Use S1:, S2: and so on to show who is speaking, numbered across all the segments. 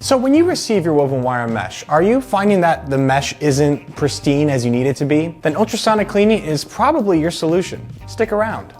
S1: So when you receive your woven wire mesh, are you finding that the mesh isn't pristine as you need it to be? Then ultrasonic cleaning is probably your solution. Stick around.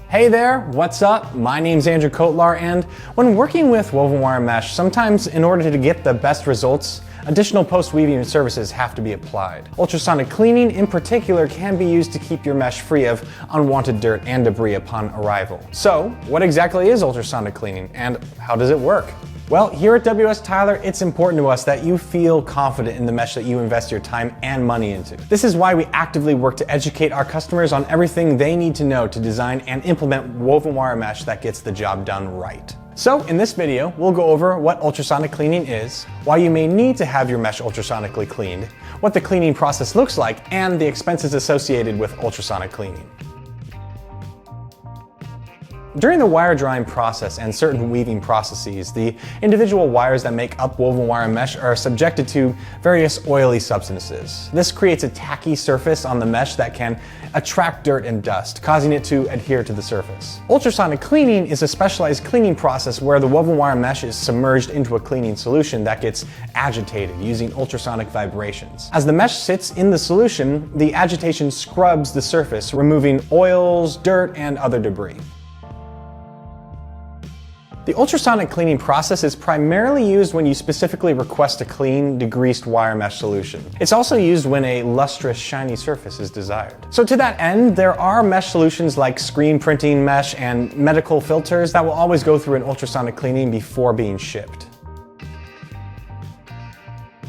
S1: Hey there, what's up? My name's Andrew Kotlar, and when working with woven wire mesh, sometimes in order to get the best results, additional post-weaving services have to be applied. Ultrasonic cleaning in particular can be used to keep your mesh free of unwanted dirt and debris upon arrival. So, what exactly is ultrasonic cleaning and how does it work? Well, here at WS Tyler, it's important to us that you feel confident in the mesh that you invest your time and money into. This is why we actively work to educate our customers on everything they need to know to design and implement woven wire mesh that gets the job done right. So in this video, we'll go over what ultrasonic cleaning is, why you may need to have your mesh ultrasonically cleaned, what the cleaning process looks like, and the expenses associated with ultrasonic cleaning. During the wire drying process and certain weaving processes, the individual wires that make up woven wire mesh are subjected to various oily substances. This creates a tacky surface on the mesh that can attract dirt and dust, causing it to adhere to the surface. Ultrasonic cleaning is a specialized cleaning process where the woven wire mesh is submerged into a cleaning solution that gets agitated using ultrasonic vibrations. As the mesh sits in the solution, the agitation scrubs the surface, removing oils, dirt, and other debris. The ultrasonic cleaning process is primarily used when you specifically request a clean, degreased wire mesh solution. It's also used when a lustrous, shiny surface is desired. So to that end, there are mesh solutions like screen printing mesh and medical filters that will always go through an ultrasonic cleaning before being shipped.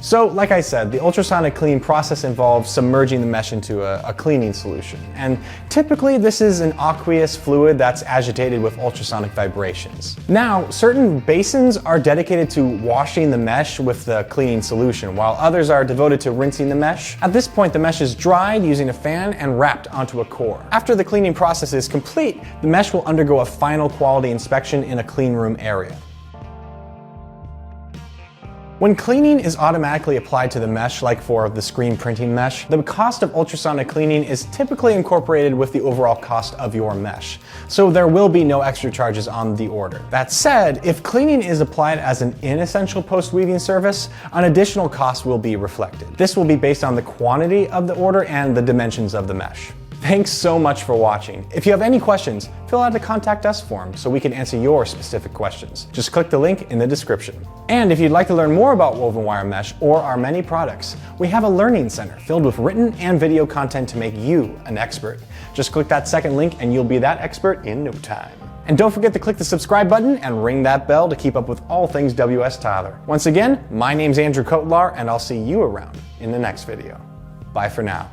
S1: So, like I said, the ultrasonic cleaning process involves submerging the mesh into a cleaning solution. And typically this is an aqueous fluid that's agitated with ultrasonic vibrations. Now, certain basins are dedicated to washing the mesh with the cleaning solution, while others are devoted to rinsing the mesh. At this point, the mesh is dried using a fan and wrapped onto a core. After the cleaning process is complete, the mesh will undergo a final quality inspection in a clean room area. When cleaning is automatically applied to the mesh, like for the screen printing mesh, the cost of ultrasonic cleaning is typically incorporated with the overall cost of your mesh, so there will be no extra charges on the order. That said, if cleaning is applied as an inessential post-weaving service, an additional cost will be reflected. This will be based on the quantity of the order and the dimensions of the mesh. Thanks so much for watching. If you have any questions, fill out the Contact Us form so we can answer your specific questions. Just click the link in the description. And if you'd like to learn more about woven wire mesh or our many products, we have a learning center filled with written and video content to make you an expert. Just click that second link and you'll be that expert in no time. And don't forget to click the subscribe button and ring that bell to keep up with all things WS Tyler. Once again, my name's Andrew Kotlar, and I'll see you around in the next video. Bye for now.